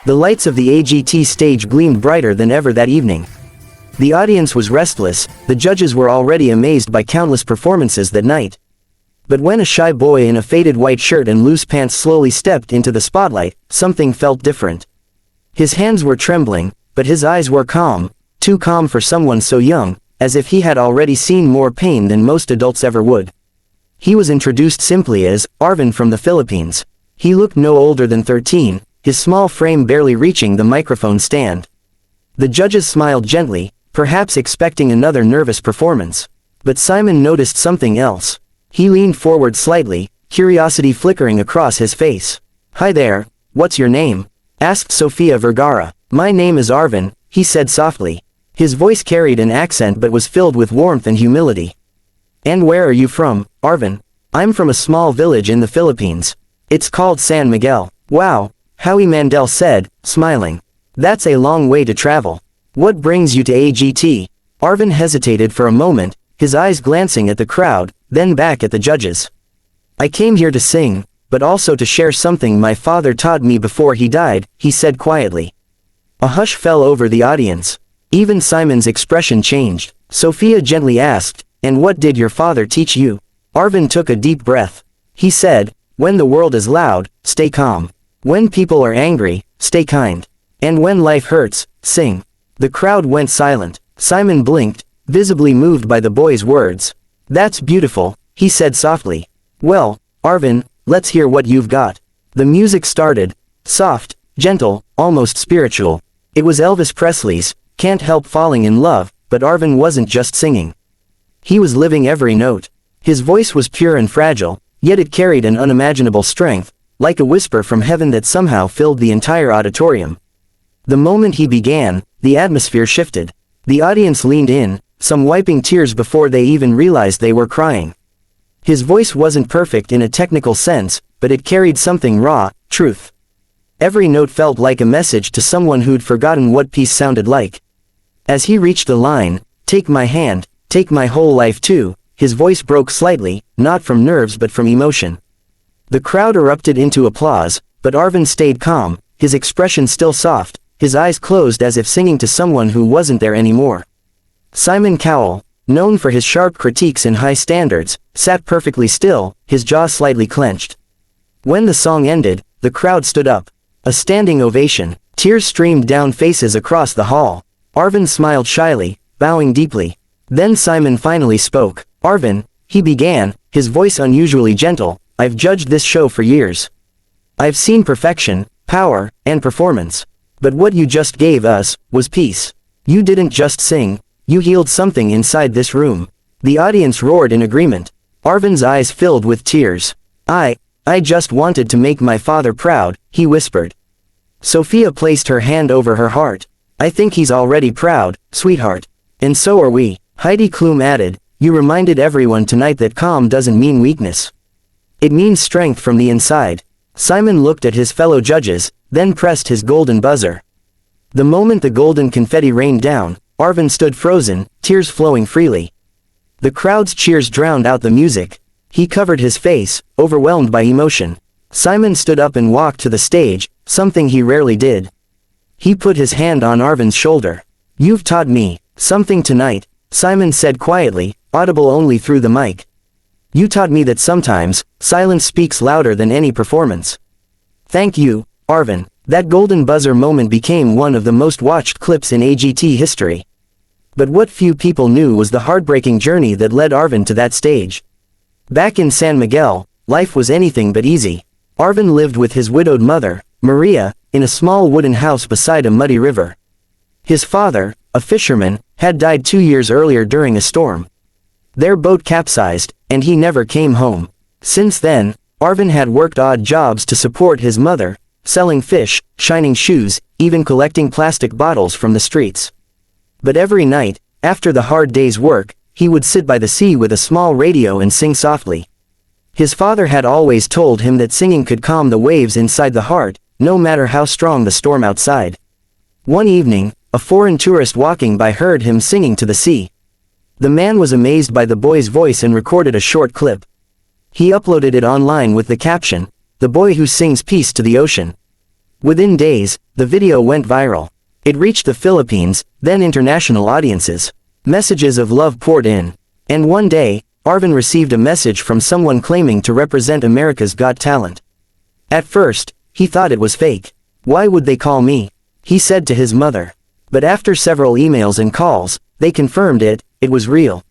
The lights of the AGT stage gleamed brighter than ever that evening. The audience was restless, the judges were already amazed by countless performances that night. But when a shy boy in a faded white shirt and loose pants slowly stepped into the spotlight, something felt different. His hands were trembling, but his eyes were calm, too calm for someone so young, as if he had already seen more pain than most adults ever would. He was introduced simply as Arvin from the Philippines. He looked no older than 13, his small frame barely reaching the microphone stand. The judges smiled gently, perhaps expecting another nervous performance. But Simon noticed something else. He leaned forward slightly, curiosity flickering across his face. "Hi there, what's your name?" asked Sofia Vergara. "My name is Arvin," he said softly. His voice carried an accent but was filled with warmth and humility. "And where are you from, Arvin?" "I'm from a small village in the Philippines. It's called San Miguel." "Wow," Howie Mandel said, smiling. "That's a long way to travel. What brings you to AGT?" Arvin hesitated for a moment, his eyes glancing at the crowd, then back at the judges. "I came here to sing, but also to share something my father taught me before he died," he said quietly. A hush fell over the audience. Even Simon's expression changed. Sophia gently asked, "And what did your father teach you?" Arvin took a deep breath. He said, "When the world is loud, stay calm. When people are angry, stay kind. And when life hurts, sing." The crowd went silent. Simon blinked, visibly moved by the boy's words. "That's beautiful," he said softly. "Well, Arvin, let's hear what you've got." The music started. Soft, gentle, almost spiritual. It was Elvis Presley's "Can't Help Falling in Love," but Arvin wasn't just singing. He was living every note. His voice was pure and fragile, yet it carried an unimaginable strength, like a whisper from heaven that somehow filled the entire auditorium. The moment he began, the atmosphere shifted. The audience leaned in, some wiping tears before they even realized they were crying. His voice wasn't perfect in a technical sense, but it carried something raw, truth. Every note felt like a message to someone who'd forgotten what peace sounded like. As he reached the line, "Take my hand, take my whole life too," his voice broke slightly, not from nerves but from emotion. The crowd erupted into applause, but Arvin stayed calm, his expression still soft, his eyes closed as if singing to someone who wasn't there anymore. Simon Cowell, known for his sharp critiques and high standards, sat perfectly still, his jaw slightly clenched. When the song ended, the crowd stood up. A standing ovation. Tears streamed down faces across the hall. Arvin smiled shyly, bowing deeply. Then Simon finally spoke. "Arvin," he began, his voice unusually gentle, "I've judged this show for years. I've seen perfection, power, and performance. But what you just gave us was peace. You didn't just sing, you healed something inside this room." The audience roared in agreement. Arvin's eyes filled with tears. I just wanted to make my father proud," he whispered. Sophia placed her hand over her heart. "I think he's already proud, sweetheart. And so are we." Heidi Klum added, "You reminded everyone tonight that calm doesn't mean weakness. It means strength from the inside." Simon looked at his fellow judges, then pressed his golden buzzer. The moment the golden confetti rained down, Arvin stood frozen, tears flowing freely. The crowd's cheers drowned out the music. He covered his face, overwhelmed by emotion. Simon stood up and walked to the stage, something he rarely did. He put his hand on Arvin's shoulder. "You've taught me something tonight," Simon said quietly, audible only through the mic. "You taught me that sometimes, silence speaks louder than any performance." "Thank you, Arvin." That golden buzzer moment became one of the most watched clips in AGT history. But what few people knew was the heartbreaking journey that led Arvin to that stage. Back in San Miguel, life was anything but easy. Arvin lived with his widowed mother, Maria, in a small wooden house beside a muddy river. His father, a fisherman, had died 2 years earlier during a storm. Their boat capsized, and he never came home. Since then, Arvin had worked odd jobs to support his mother, selling fish, shining shoes, even collecting plastic bottles from the streets. But every night, after the hard day's work, he would sit by the sea with a small radio and sing softly. His father had always told him that singing could calm the waves inside the heart, no matter how strong the storm outside. One evening, a foreign tourist walking by heard him singing to the sea. The man was amazed by the boy's voice and recorded a short clip. He uploaded it online with the caption, "The boy who sings peace to the ocean." Within days, the video went viral. It reached the Philippines, then international audiences. Messages of love poured in. And one day, Arvin received a message from someone claiming to represent America's Got Talent. At first, he thought it was fake. "Why would they call me?" he said to his mother. But after several emails and calls, they confirmed it was real.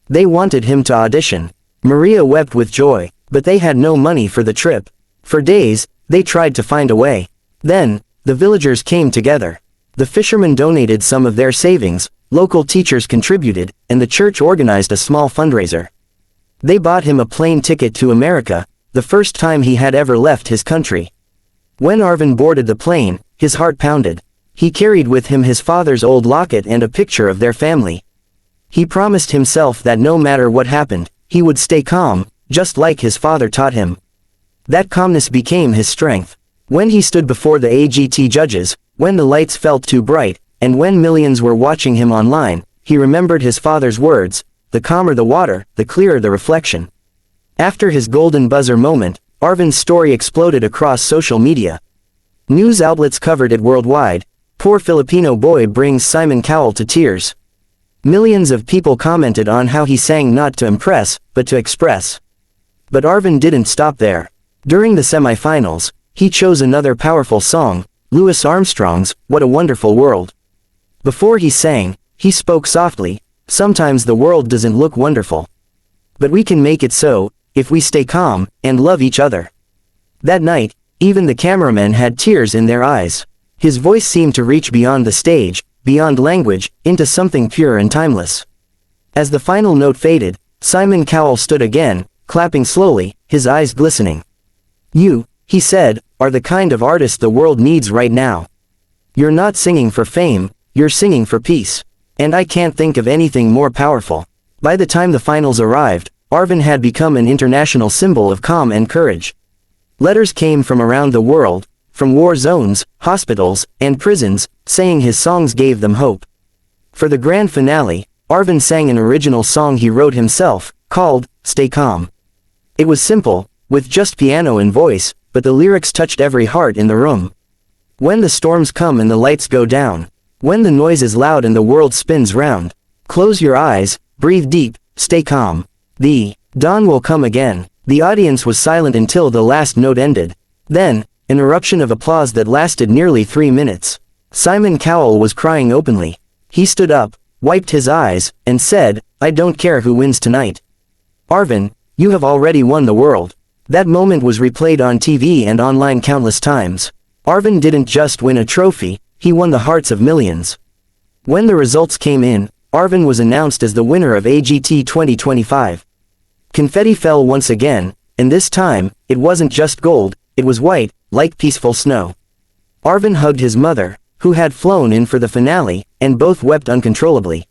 They wanted him to audition. Maria wept with joy, but they had no money for the trip. For days, they tried to find a way. Then, the villagers came together. The fishermen donated some of their savings, local teachers contributed, and the church organized a small fundraiser. They bought him a plane ticket to America, the first time he had ever left his country. When Arvin boarded the plane, his heart pounded. He carried with him his father's old locket and a picture of their family. He promised himself that no matter what happened, he would stay calm, just like his father taught him. That calmness became his strength. When he stood before the AGT judges, when the lights felt too bright, and when millions were watching him online, he remembered his father's words, "The calmer the water, the clearer the reflection." After his golden buzzer moment, Arvin's story exploded across social media. News outlets covered it worldwide. "Poor Filipino boy brings Simon Cowell to tears." Millions of people commented on how he sang not to impress, but to express. But Arvin didn't stop there. During the semifinals, he chose another powerful song, Louis Armstrong's "What a Wonderful World." Before he sang, he spoke softly, "Sometimes the world doesn't look wonderful. But we can make it so, if we stay calm, and love each other." That night, even the cameramen had tears in their eyes. His voice seemed to reach beyond the stage, beyond language, into something pure and timeless. As the final note faded, Simon Cowell stood again, clapping slowly, his eyes glistening. "You," he said, "are the kind of artist the world needs right now. You're not singing for fame, you're singing for peace. And I can't think of anything more powerful." By the time the finals arrived, Arvin had become an international symbol of calm and courage. Letters came from around the world, from war zones, hospitals, and prisons, saying his songs gave them hope. For the grand finale, Arvin sang an original song he wrote himself, called "Stay Calm." It was simple, with just piano and voice, but the lyrics touched every heart in the room. "When the storms come and the lights go down, when the noise is loud and the world spins round, close your eyes, breathe deep, stay calm. The dawn will come again." The audience was silent until the last note ended. Then, an eruption of applause that lasted nearly 3 minutes. Simon Cowell was crying openly. He stood up, wiped his eyes, and said, "I don't care who wins tonight. Arvin, you have already won the world." That moment was replayed on TV and online countless times. Arvin didn't just win a trophy, he won the hearts of millions. When the results came in, Arvin was announced as the winner of AGT 2025. Confetti fell once again, and this time, it wasn't just gold, it was white, like peaceful snow. Arvin hugged his mother, who had flown in for the finale, and both wept uncontrollably.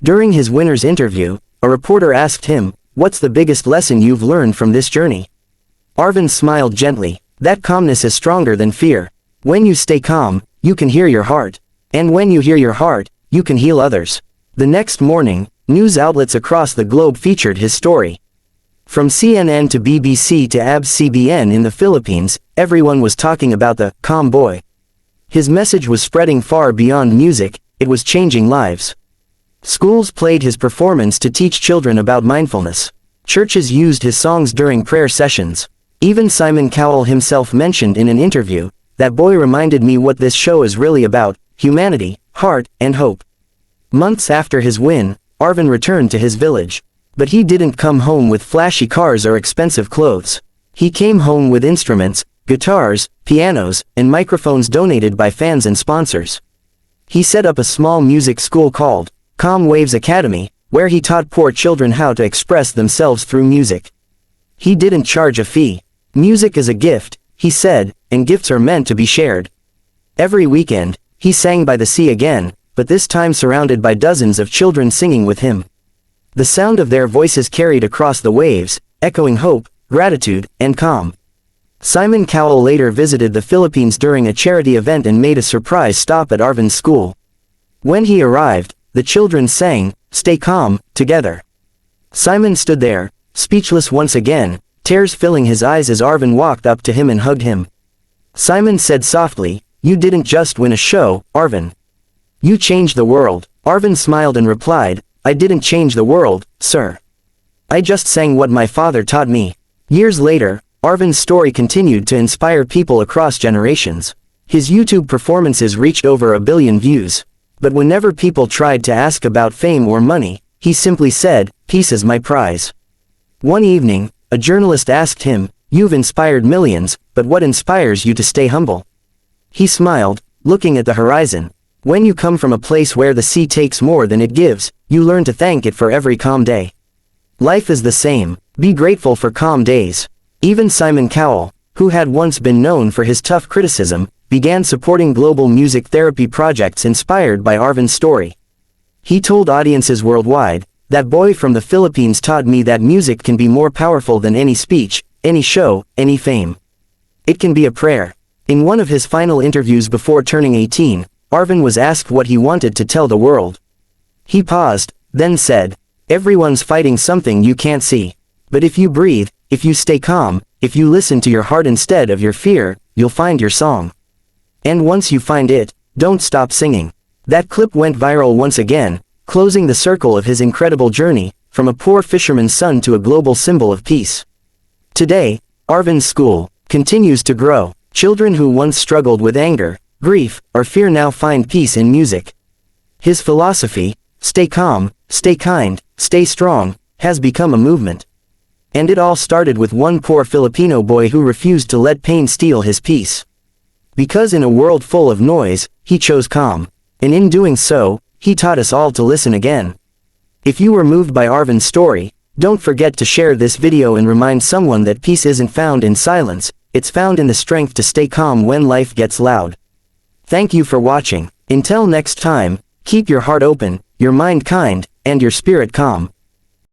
During his winner's interview, a reporter asked him, "What's the biggest lesson you've learned from this journey?" Arvin smiled gently. "That calmness is stronger than fear. When you stay calm, you can hear your heart. And when you hear your heart, you can heal others." The next morning, news outlets across the globe featured his story. From CNN to BBC to ABS-CBN in the Philippines, everyone was talking about the calm boy. His message was spreading far beyond music, it was changing lives. Schools played his performance to teach children about mindfulness. Churches used his songs during prayer sessions. Even Simon Cowell himself mentioned in an interview, "That boy reminded me what this show is really about, humanity, heart, and hope." Months after his win, Arvin returned to his village. But he didn't come home with flashy cars or expensive clothes. He came home with instruments, guitars, pianos, and microphones donated by fans and sponsors. He set up a small music school called Calm Waves Academy, where he taught poor children how to express themselves through music. He didn't charge a fee. "Music is a gift," he said, "and gifts are meant to be shared." Every weekend, he sang by the sea again, but this time surrounded by dozens of children singing with him. The sound of their voices carried across the waves, echoing hope, gratitude, and calm. Simon Cowell later visited the Philippines during a charity event and made a surprise stop at Arvin's school. When he arrived, the children sang, "Stay Calm," together. Simon stood there, speechless once again, tears filling his eyes as Arvin walked up to him and hugged him. Simon said softly, "You didn't just win a show, Arvin. You changed the world." Arvin smiled and replied, "I didn't change the world, sir. I just sang what my father taught me." Years later, Arvin's story continued to inspire people across generations. His YouTube performances reached over 1 billion views. But whenever people tried to ask about fame or money, he simply said, "Peace is my prize." One evening, a journalist asked him, "You've inspired millions, but what inspires you to stay humble?" He smiled, looking at the horizon. "When you come from a place where the sea takes more than it gives, you learn to thank it for every calm day. Life is the same, be grateful for calm days." Even Simon Cowell, who had once been known for his tough criticism, began supporting global music therapy projects inspired by Arvin's story. He told audiences worldwide, "That boy from the Philippines taught me that music can be more powerful than any speech, any show, any fame. It can be a prayer." In one of his final interviews before turning 18, Arvin was asked what he wanted to tell the world. He paused, then said, "Everyone's fighting something you can't see. But if you breathe, if you stay calm, if you listen to your heart instead of your fear, you'll find your song. And once you find it, don't stop singing." That clip went viral once again, closing the circle of his incredible journey, from a poor fisherman's son to a global symbol of peace. Today, Arvin's school continues to grow. Children who once struggled with anger, grief, or fear now find peace in music. His philosophy, "Stay calm, stay kind, stay strong," has become a movement. And it all started with one poor Filipino boy who refused to let pain steal his peace. Because in a world full of noise, he chose calm. And in doing so, he taught us all to listen again. If you were moved by Arvin's story, don't forget to share this video and remind someone that peace isn't found in silence, it's found in the strength to stay calm when life gets loud. Thank you for watching. Until next time, keep your heart open, your mind kind, and your spirit calm.